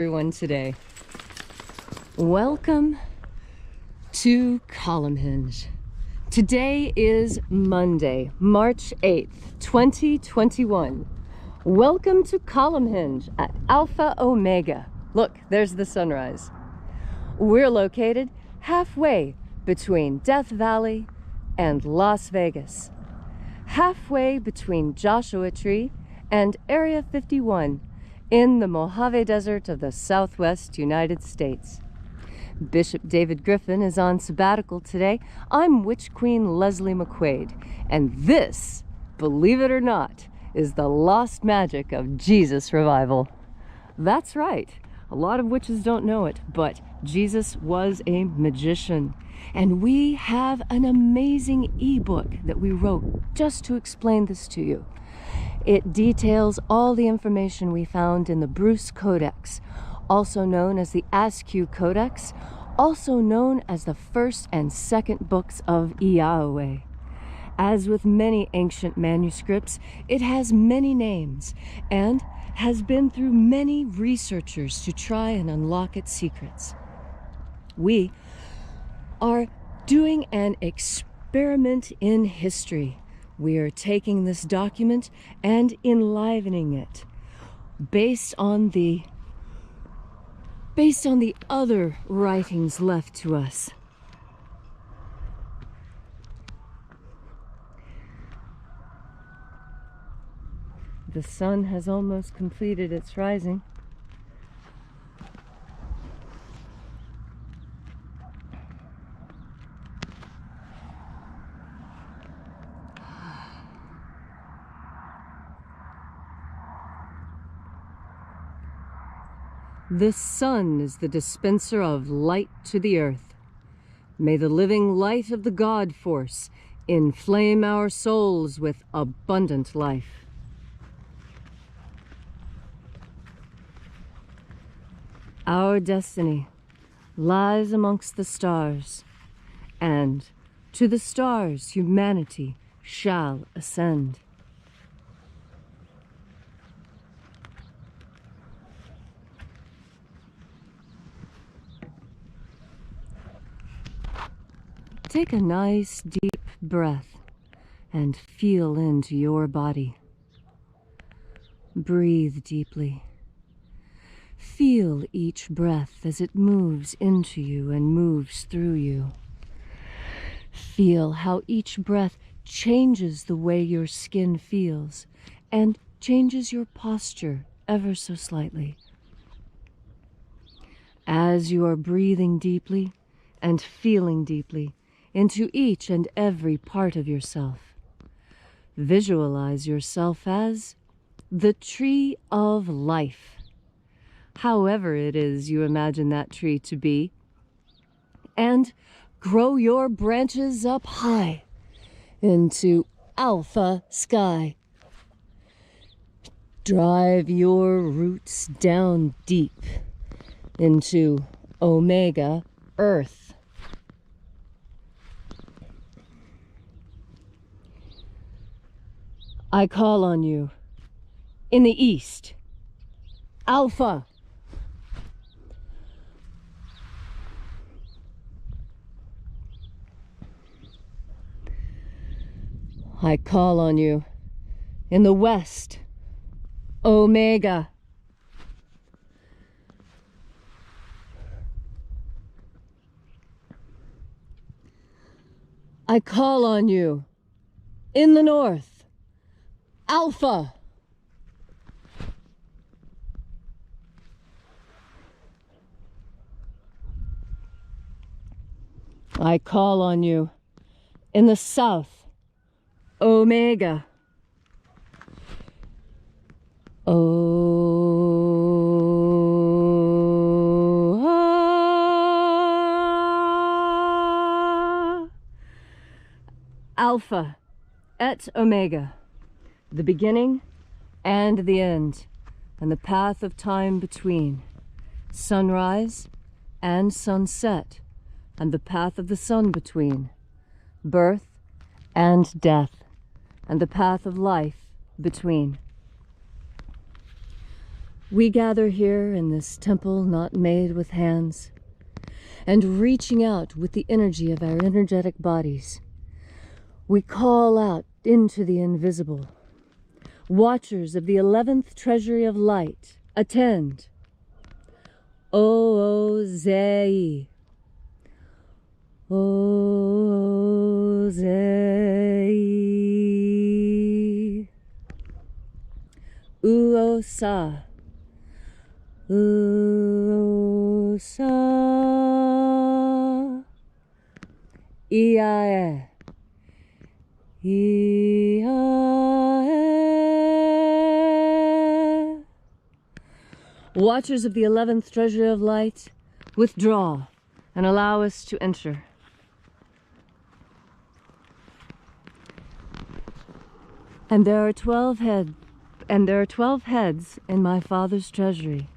Everyone today. Welcome to Column Hinge. Today is Monday, March 8th, 2021. Welcome to Column Hinge at Alpha Ωmega. Look, there's the sunrise. We're located halfway between Death Valley and Las Vegas. Halfway between Joshua Tree and Area 51 in the Mojave Desert of the Southwest United States. Bishop David Griffin is on sabbatical today. I'm Witch Queen Leslie McQuade, and this, believe it or not, is the lost magic of Jesus revival. That's right. A lot of witches don't know it, but Jesus was a magician. And we have an amazing ebook that we wrote just to explain this to you. It details all the information we found in the Bruce Codex, also known as the Askew Codex, also known as the first and second books of Yahweh. As with many ancient manuscripts, it has many names and has been through many researchers to try and unlock its secrets. We are doing an experiment in history. We are taking this document and enlivening it based on the other writings left to us. The sun has almost completed its rising. This sun is the dispenser of light to the earth. May the living light of the God force inflame our souls with abundant life. Our destiny lies amongst the stars, and to the stars humanity shall ascend. Take a nice deep breath and feel into your body. Breathe deeply. Feel each breath as it moves into you and moves through you. Feel how each breath changes the way your skin feels and changes your posture ever so slightly. As you are breathing deeply and feeling deeply into each and every part of yourself, visualize yourself as the tree of life. However it is you imagine that tree to be, and grow your branches up high into alpha sky. Drive your roots down deep into omega earth. I call on you in the east, Alpha. I call on you in the west, Omega. I call on you in the north, Alpha. I call on you in the south, Omega. Alpha et Omega, the beginning and the end, and the path of time between, sunrise and sunset, and the path of the sun between, birth and death, and the path of life between. We gather here in this temple not made with hands, and reaching out with the energy of our energetic bodies, we call out into the invisible. Watchers of the 11th Treasury of Light, attend. O-Zei. O-Zei. Uosa. Uosa. Iae. Iae. Watchers of the 11th Treasury of Light, withdraw and allow us to enter. And there are 12 heads in my Father's treasury,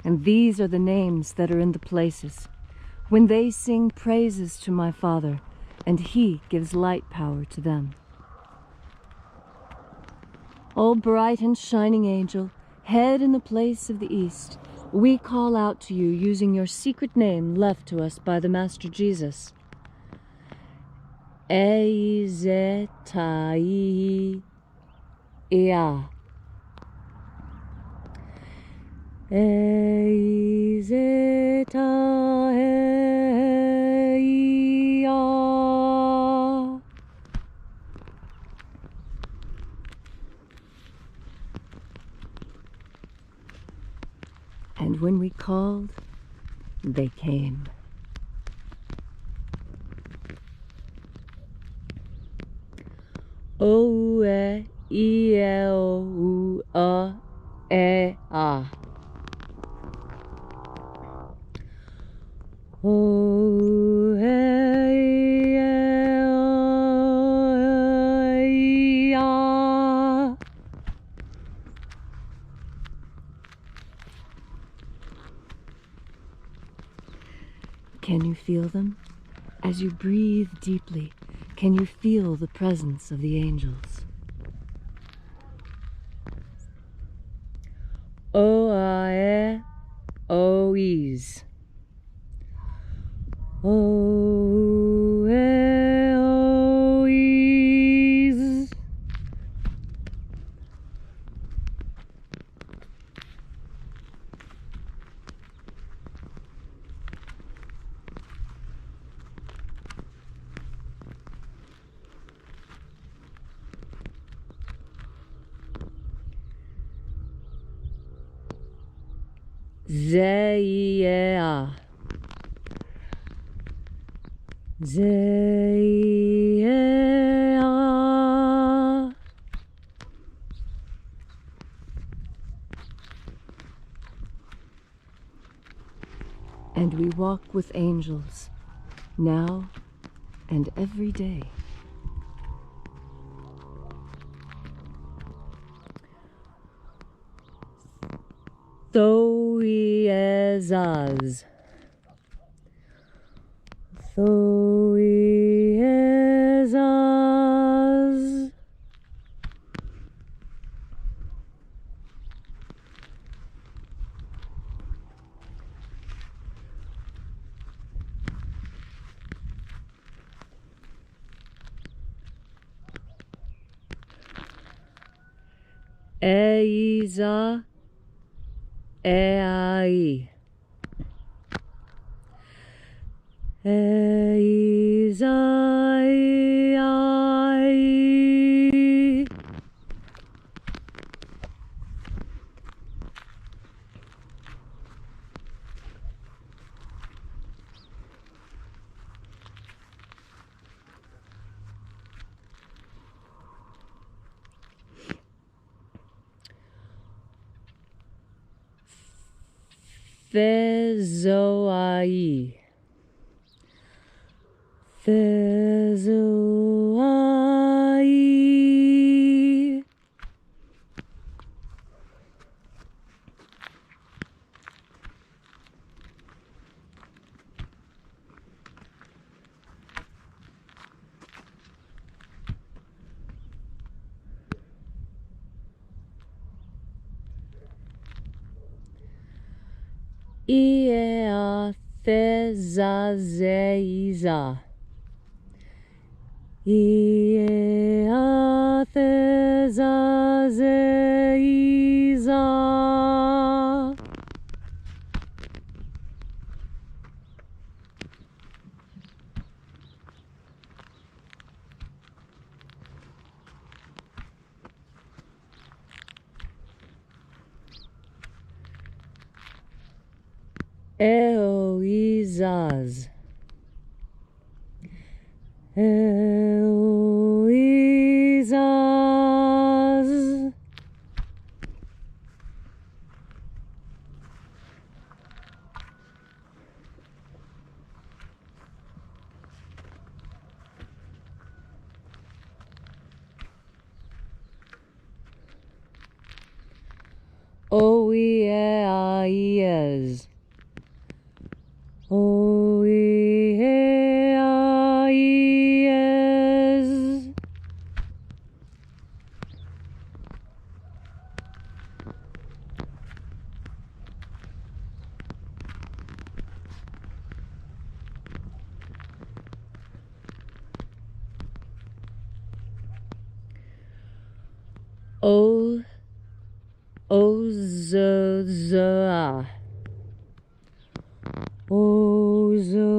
and these are the names that are in the places, when they sing praises to my Father, and he gives light power to them. O bright and shining angel, head in the place of the east, we call out to you using your secret name left to us by the Master Jesus. Eizetai Ea. Eizetai. And when we called, they came. O-E-I-E-O-U-A-E-A. O-E-I-E-O-U-A. Can you feel them? As you breathe deeply, can you feel the presence of the angels? O-I-E, O-E's. O-E, O-E's. Zeia. Zeia. And we walk with angels, now and every day. Thoiezaz. Thoiezaz. Eiza. Ei. Eizai. Fezoai. Fezoai. Iea thezazeiza. Iea thezazeiza. Eoizaz. Eoizaz. Oieaiez. Oieaiez. O Ozozoa. Ozozoa.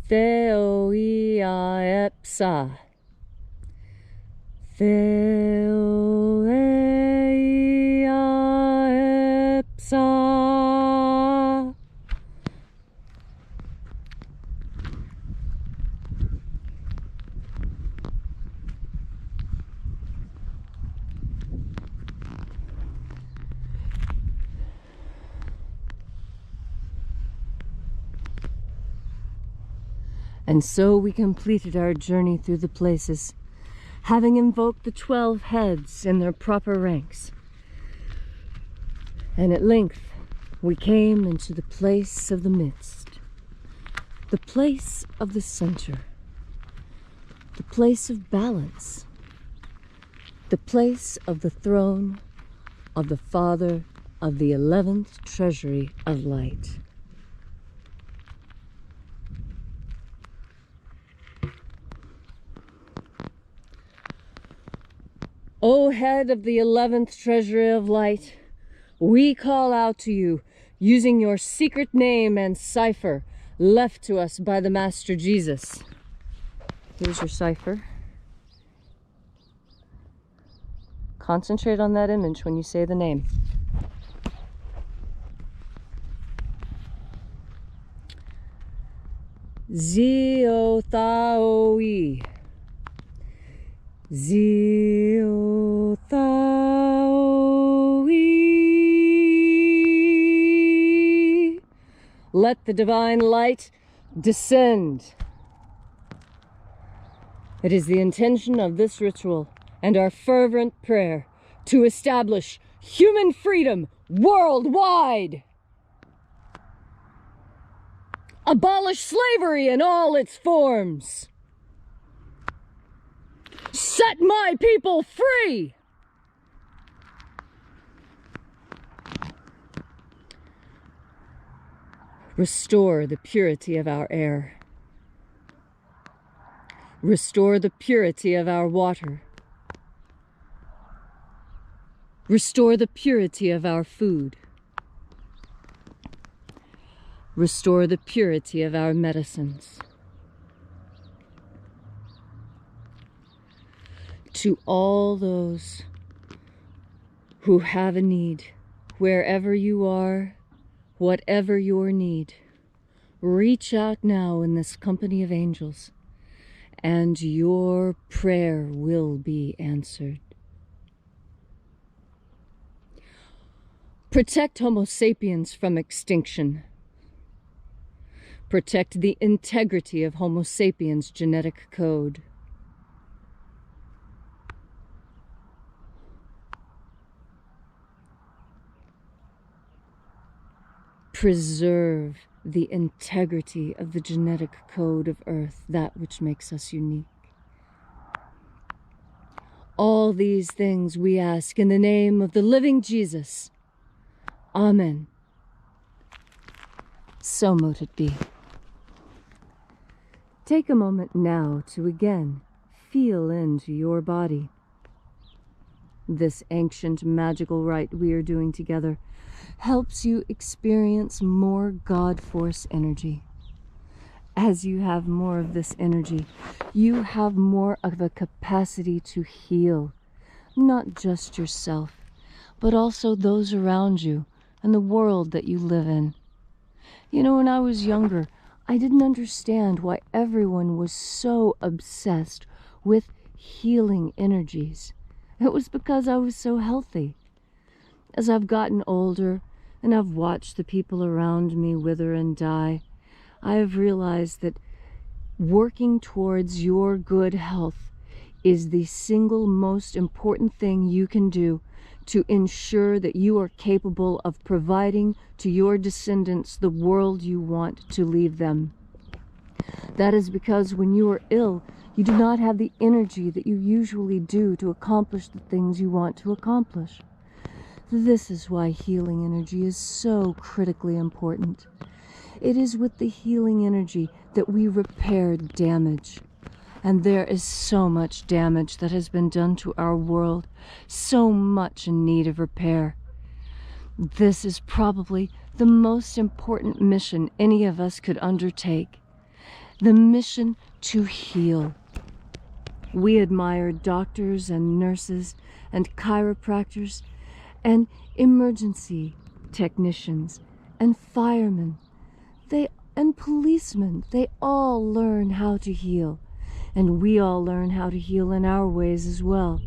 Theoia epsa. Theoia epsa. And so we completed our journey through the places, having invoked the 12 heads in their proper ranks. And at length we came into the place of the midst, the place of the center, the place of balance, the place of the throne of the Father of the 11th Treasury of Light. O head of the 11th Treasury of Light, we call out to you using your secret name and cipher left to us by the Master Jesus. Here's your cipher. Concentrate on that image when you say the name. Ziotaoi. Ziotaoi. Let the divine light descend. It is the intention of this ritual and our fervent prayer to establish human freedom worldwide. Abolish slavery in all its forms. Set my people free! Restore the purity of our air. Restore the purity of our water. Restore the purity of our food. Restore the purity of our medicines. To all those who have a need, wherever you are, whatever your need, reach out now in this company of angels, and your prayer will be answered. Protect Homo sapiens from extinction. Protect the integrity of Homo sapiens' genetic code. preserve the integrity of the genetic code of Earth, that which makes us unique. All these things we ask in the name of the living Jesus. Amen. So mote it be. Take a moment now to again feel into your body. This ancient magical rite we are doing together helps you experience more God Force energy. As you have more of this energy, you have more of a capacity to heal, not just yourself, but also those around you and the world that you live in. You know, when I was younger, I didn't understand why everyone was so obsessed with healing energies. It was because I was so healthy. As I've gotten older and I've watched the people around me wither and die, I have realized that working towards your good health is the single most important thing you can do to ensure that you are capable of providing to your descendants the world you want to leave them. That is because when you are ill, you do not have the energy that you usually do to accomplish the things you want to accomplish. This is why healing energy is so critically important. It is with the healing energy that we repair damage. And there is so much damage that has been done to our world, so much in need of repair. This is probably the most important mission any of us could undertake. The mission to heal. We admire doctors and nurses and chiropractors and emergency technicians and firemen. And policemen. They all learn how to heal. And we all learn how to heal in our ways as well.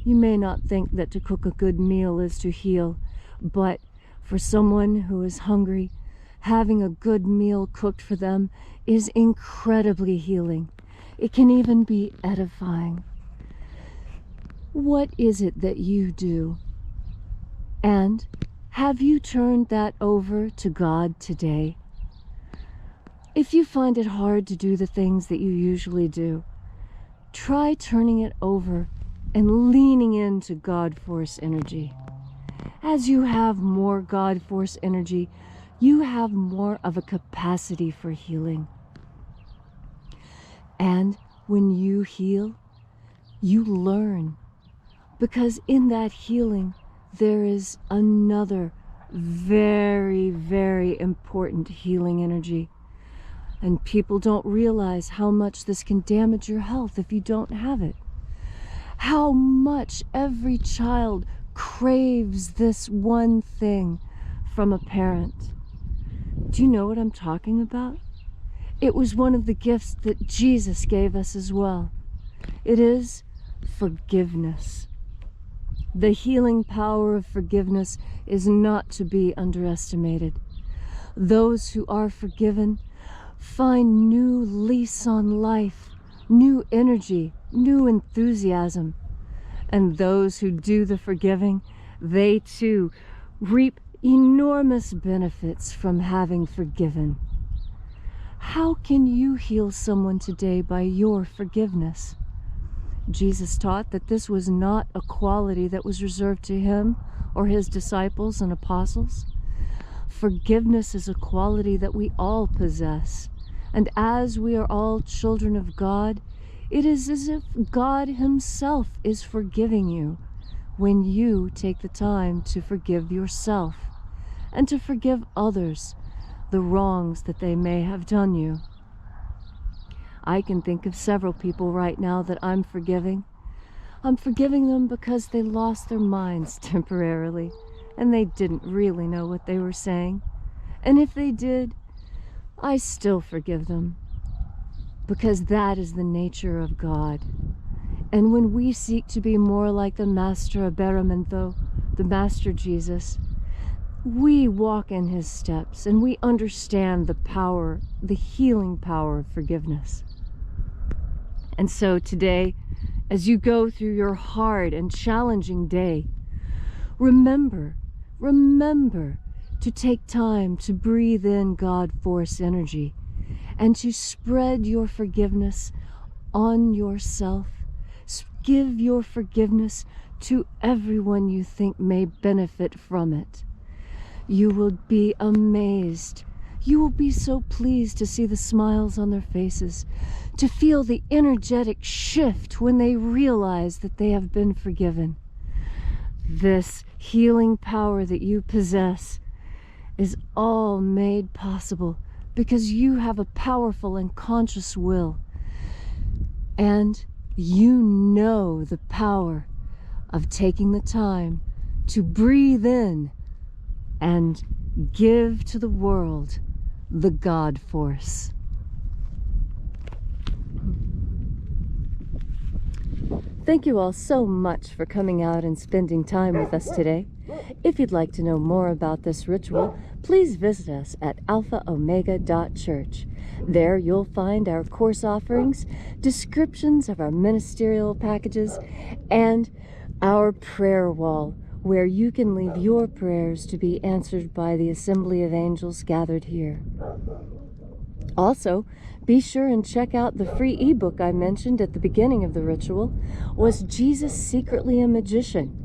You may not think that to cook a good meal is to heal, but for someone who is hungry, having a good meal cooked for them is incredibly healing. It can even be edifying. What is it that you do? And have you turned that over to God today? If you find it hard to do the things that you usually do, try turning it over and leaning into God Force energy. As you have more God Force energy, you have more of a capacity for healing. And when you heal, you learn. Because in that healing, there is another very, very important healing energy. And people don't realize how much this can damage your health if you don't have it. How much every child craves this one thing from a parent. Do you know what I'm talking about? It was one of the gifts that Jesus gave us as well. It is forgiveness. The healing power of forgiveness is not to be underestimated. Those who are forgiven find new lease on life, new energy, new enthusiasm. And those who do the forgiving, they too reap enormous benefits from having forgiven. How can you heal someone today by your forgiveness? Jesus taught that this was not a quality that was reserved to him or his disciples and apostles. Forgiveness is a quality that we all possess. And as we are all children of God, it is as if God himself is forgiving you when you take the time to forgive yourself and to forgive others the wrongs that they may have done you. I can think of several people right now that I'm forgiving. I'm forgiving them because they lost their minds temporarily and they didn't really know what they were saying. And if they did, I still forgive them, because that is the nature of God. And when we seek to be more like the Master Aberamento, the Master Jesus, we walk in his steps and we understand the power, the healing power of forgiveness. And so today, as you go through your hard and challenging day, remember to take time to breathe in God Force energy and to spread your forgiveness on yourself. Give your forgiveness to everyone you think may benefit from it. You will be amazed. You will be so pleased to see the smiles on their faces, to feel the energetic shift when they realize that they have been forgiven. This healing power that you possess is all made possible because you have a powerful and conscious will. And you know the power of taking the time to breathe in and give to the world the God Force. Thank you all so much for coming out and spending time with us today. If you'd like to know more about this ritual, please visit us at alphaomega.church. There you'll find our course offerings, descriptions of our ministerial packages, and our prayer wall, where you can leave your prayers to be answered by the assembly of angels gathered here. Also, be sure and check out the free ebook I mentioned at the beginning of the ritual, Was Jesus Secretly a Magician?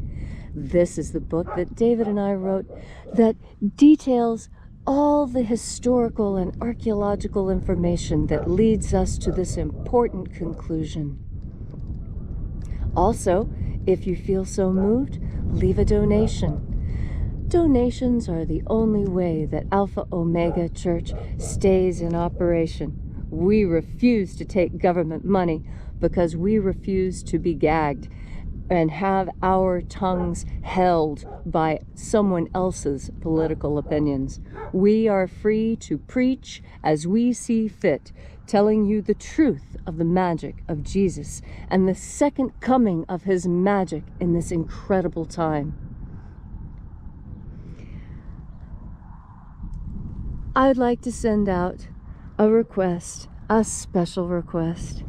This is the book that David and I wrote that details all the historical and archaeological information that leads us to this important conclusion. Also, if you feel so moved, leave a donation. Donations are the only way that Alpha Omega Church stays in operation. We refuse to take government money because we refuse to be gagged and have our tongues held by someone else's political opinions. We are free to preach as we see fit, telling you the truth of the magic of Jesus and the second coming of his magic in this incredible time. I'd like to send out a request, a special request,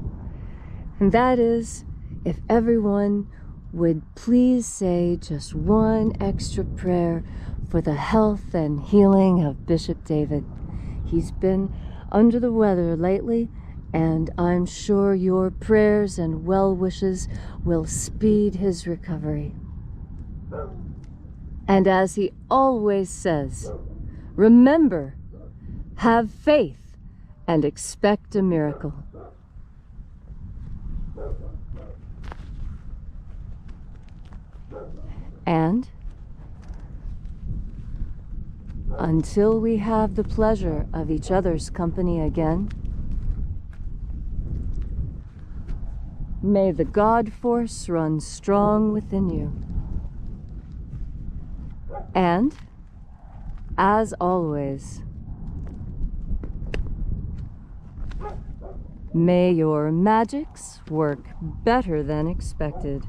and that is if everyone would please say just one extra prayer for the health and healing of Bishop David. He's been under the weather lately, and I'm sure your prayers and well wishes will speed his recovery. And as he always says, remember, have faith and expect a miracle. And until we have the pleasure of each other's company again, may the God Force run strong within you. And, as always, may your magics work better than expected.